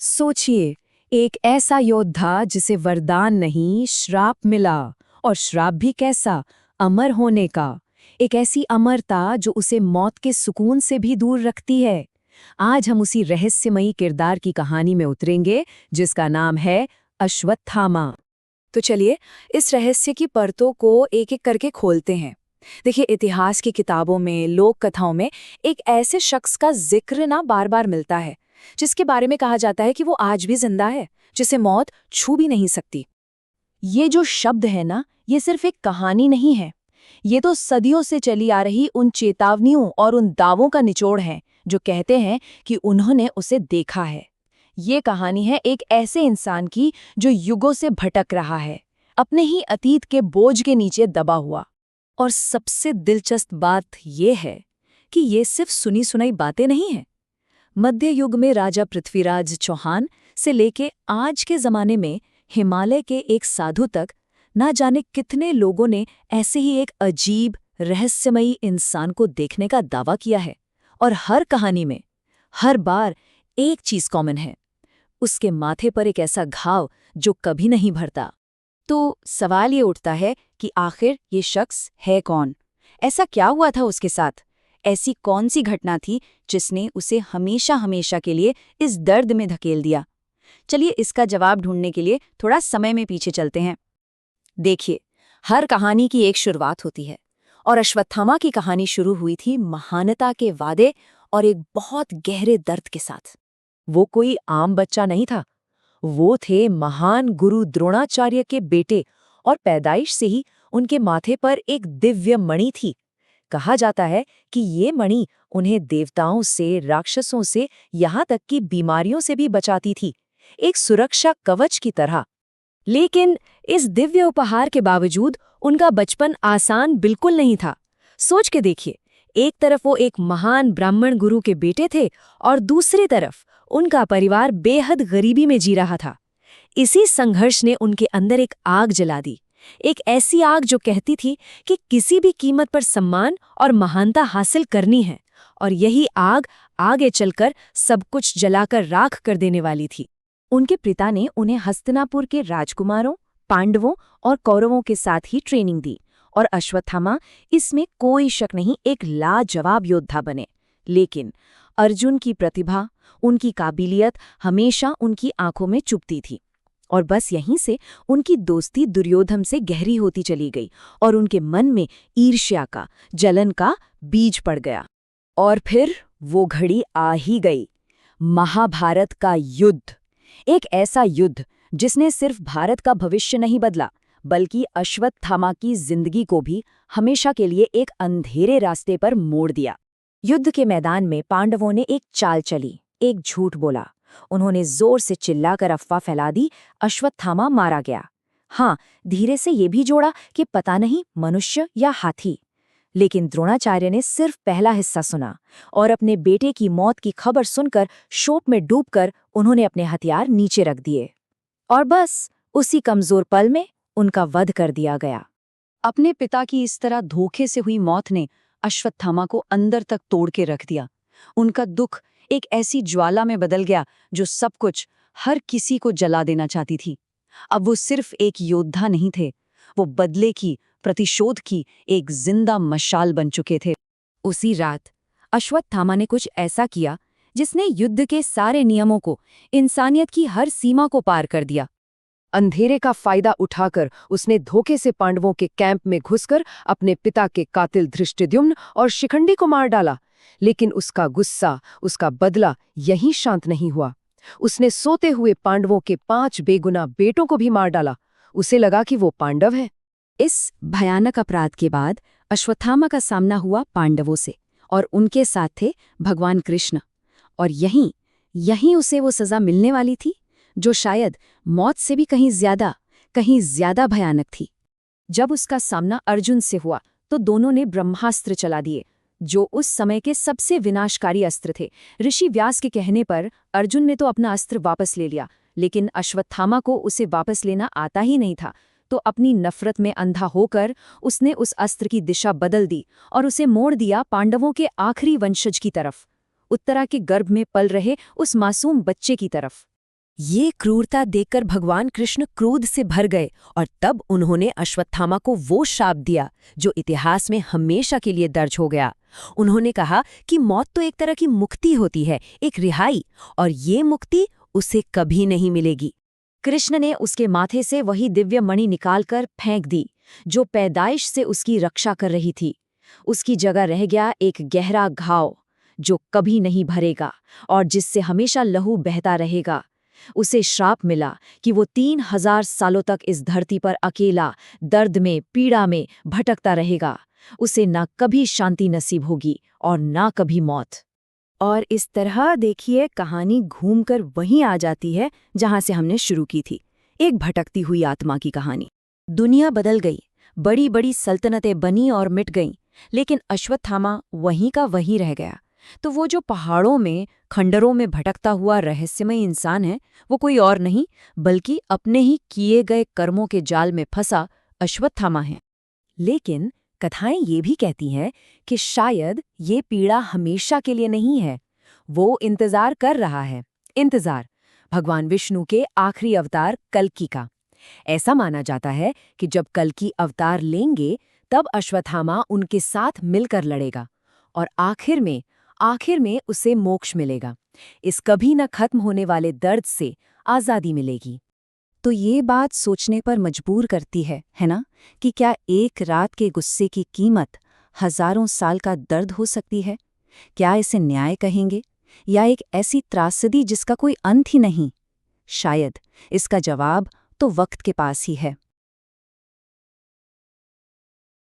सोचिए, एक ऐसा योद्धा जिसे वरदान नहीं श्राप मिला, और श्राप भी कैसा, अमर होने का। एक ऐसी अमरता जो उसे मौत के सुकून से भी दूर रखती है। आज हम उसी रहस्यमयी किरदार की कहानी में उतरेंगे जिसका नाम है अश्वत्थामा। तो चलिए इस रहस्य की परतों को एक एक करके खोलते हैं। देखिए, इतिहास की किताबों में, लोक कथाओं में एक ऐसे शख्स का जिक्र ना बार बार मिलता है जिसके बारे में कहा जाता है कि वो आज भी जिंदा है, जिसे मौत छू भी नहीं सकती। ये जो शब्द है ना, ये सिर्फ एक कहानी नहीं है। ये तो सदियों से चली आ रही उन चेतावनियों और उन दावों का निचोड़ है जो कहते हैं कि उन्होंने उसे देखा है। ये कहानी है एक ऐसे इंसान की जो युगों से भटक रहा है, अपने ही अतीत के बोझ के नीचे दबा हुआ। और सबसे दिलचस्प बात यह है कि ये सिर्फ सुनी सुनाई बातें नहीं हैं। मध्य युग में राजा पृथ्वीराज चौहान से लेके आज के जमाने में हिमालय के एक साधु तक, ना जाने कितने लोगों ने ऐसे ही एक अजीब रहस्यमयी इंसान को देखने का दावा किया है। और हर कहानी में हर बार एक चीज कॉमन है, उसके माथे पर एक ऐसा घाव जो कभी नहीं भरता। तो सवाल ये उठता है कि आखिर ये शख्स है कौन? ऐसा क्या हुआ था उसके साथ? ऐसी कौन सी घटना थी जिसने उसे हमेशा हमेशा के लिए इस दर्द में धकेल दिया? चलिए इसका जवाब ढूंढने के लिए थोड़ा समय में पीछे चलते हैं। देखिए, हर कहानी की एक शुरुआत होती है, और अश्वत्थामा की कहानी शुरू हुई थी महानता के वादे और एक बहुत गहरे दर्द के साथ। वो कोई आम बच्चा नहीं था, वो थे महान गुरु द्रोणाचार्य के बेटे, और पैदाइश से ही उनके माथे पर एक दिव्य मणि थी। कहा जाता है कि ये मणि उन्हें देवताओं से, राक्षसों से, यहाँ तक कि बीमारियों से भी बचाती थी, एक सुरक्षा कवच की तरह। लेकिन इस दिव्य उपहार के बावजूद उनका बचपन आसान बिल्कुल नहीं था। सोच के देखिए, एक तरफ वो एक महान ब्राह्मण गुरु के बेटे थे और दूसरी तरफ उनका परिवार बेहद गरीबी में जी रहा था। इसी संघर्ष ने उनके अंदर एक आग जला दी, एक ऐसी आग जो कहती थी कि किसी भी कीमत पर सम्मान और महानता हासिल करनी है, और यही आग आगे चलकर सब कुछ जलाकर राख कर देने वाली थी। उनके पिता ने उन्हें हस्तिनापुर के राजकुमारों, पांडवों और कौरवों के साथ ही ट्रेनिंग दी, और अश्वत्थामा इसमें कोई शक नहीं एक लाजवाब योद्धा बने। लेकिन अर्जुन की प्रतिभा, उनकी काबिलियत हमेशा उनकी आंखों में चुभती थी, और बस यहीं से उनकी दोस्ती दुर्योधन से गहरी होती चली गई और उनके मन में ईर्ष्या का, जलन का बीज पड़ गया। और फिर वो घड़ी आ ही गई, महाभारत का युद्ध। एक ऐसा युद्ध जिसने सिर्फ भारत का भविष्य नहीं बदला, बल्कि अश्वत्थामा की जिंदगी को भी हमेशा के लिए एक अंधेरे रास्ते पर मोड़ दिया। युद्ध के मैदान में पांडवों ने एक चाल चली, एक झूठ बोला। उन्होंने जोर से चिल्लाकर अफवाह फैला दी, अश्वत्थामा मारा गया। हाँ, धीरे से ये भी जोड़ा कि पता नहीं मनुष्य या हाथी। लेकिन द्रोणाचार्य ने सिर्फ पहला हिस्सा सुना, और अपने बेटे की मौत की खबर सुनकर शोक में डूबकर उन्होंने अपने हथियार नीचे रख दिए। और बस उसी कमजोर पल में उनका वध कर दिया गया। अपने पिता की इस तरह धोखे से हुई मौत ने अश्वत्थामा को अंदर तक तोड़ के रख दिया। उनका दुख एक ऐसी ज्वाला में बदल गया जो सब कुछ, हर किसी को जला देना चाहती थी। अब वो सिर्फ एक योद्धा नहीं थे, वो बदले की, प्रतिशोध की एक जिंदा मशाल बन चुके थे। उसी रात अश्वत्थामा ने कुछ ऐसा किया जिसने युद्ध के सारे नियमों को, इंसानियत की हर सीमा को पार कर दिया। अंधेरे का फायदा उठाकर उसने धोखे से पांडवों के कैंप में घुसकर अपने पिता के कातिल धृष्टद्युम्न और शिखंडी को मार डाला। लेकिन उसका गुस्सा, उसका बदला यहीं शांत नहीं हुआ। उसने सोते हुए पांडवों के 5 बेगुनाह बेटों को भी मार डाला। उसे लगा कि वो पांडव है। इस भयानक अपराध के बाद अश्वत्थामा का सामना हुआ पांडवों से, और उनके साथ थे भगवान कृष्ण। और यहीं उसे वो सजा मिलने वाली थी जो शायद मौत से भी कहीं ज्यादा भयानक थी। जब उसका सामना अर्जुन से हुआ तो दोनों ने ब्रह्मास्त्र चला दिए, जो उस समय के सबसे विनाशकारी अस्त्र थे। ऋषि व्यास के कहने पर अर्जुन ने तो अपना अस्त्र वापस ले लिया, लेकिन अश्वत्थामा को उसे वापस लेना आता ही नहीं था। तो अपनी नफरत में अंधा होकर उसने उस अस्त्र की दिशा बदल दी और उसे मोड़ दिया पांडवों के आखिरी वंशज की तरफ, उत्तरा के गर्भ में पल रहे उस मासूम बच्चे की तरफ। ये क्रूरता देखकर भगवान कृष्ण क्रोध से भर गए और तब उन्होंने अश्वत्थामा को वो शाप दिया जो इतिहास में हमेशा के लिए दर्ज हो गया। उन्होंने कहा कि मौत तो एक तरह की मुक्ति होती है, एक रिहाई, और ये मुक्ति उसे कभी नहीं मिलेगी। कृष्ण ने उसके माथे से वही दिव्य मणि निकालकर फेंक दी जो पैदाइश से उसकी रक्षा कर रही थी। उसकी जगह रह गया एक गहरा घाव जो कभी नहीं भरेगा और जिससे हमेशा लहू बहता रहेगा। उसे श्राप मिला कि वो 3000 सालों तक इस धरती पर अकेला, दर्द में, पीड़ा में भटकता रहेगा। उसे ना कभी शांति नसीब होगी और ना कभी मौत। और इस तरह देखिए कहानी घूमकर वहीं आ जाती है जहां से हमने शुरू की थी, एक भटकती हुई आत्मा की कहानी। दुनिया बदल गई, बड़ी बड़ी सल्तनतें बनी और मिट गईं, लेकिन अश्वत्थामा वहीं का वहीं रह गया। तो वो जो पहाड़ों में, खंडरों में भटकता हुआ रहस्यमय इंसान है, वो कोई और नहीं बल्कि अपने ही किए गए कर्मों के जाल में फंसा अश्वत्थामा है। लेकिन कथाएं ये भी कहती हैं कि शायद ये पीड़ा हमेशा के लिए नहीं है। वो इंतजार कर रहा है, इंतजार भगवान विष्णु के आखिरी अवतार कल्कि का। ऐसा माना जाता है कि जब कल्कि अवतार लेंगे तब अश्वत्थामा उनके साथ मिलकर लड़ेगा और आखिर में उसे मोक्ष मिलेगा। इस कभी न खत्म होने वाले दर्द से आज़ादी मिलेगी। तो ये बात सोचने पर मजबूर करती है ना, कि क्या एक रात के गुस्से की कीमत हजारों साल का दर्द हो सकती है? क्या इसे न्याय कहेंगे या एक ऐसी त्रासदी जिसका कोई अंत ही नहीं? शायद इसका जवाब तो वक्त के पास ही है।